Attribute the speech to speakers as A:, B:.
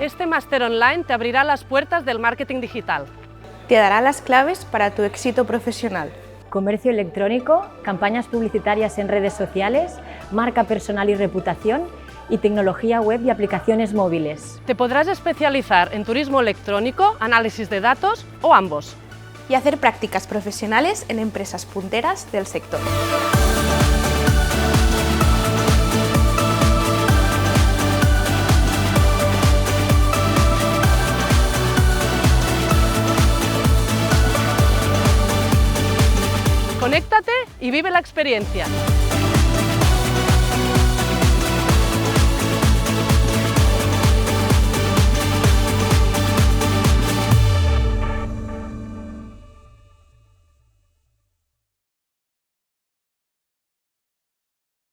A: este máster online te abrirá las puertas del marketing digital.
B: Te dará las claves para tu éxito profesional.
C: Comercio electrónico, campañas publicitarias en redes sociales, marca personal y reputación y tecnología web y aplicaciones móviles.
A: Te podrás especializar en turismo electrónico, análisis de datos o ambos.
B: Y hacer prácticas profesionales en empresas punteras del sector.
A: Conéctate y vive la experiencia.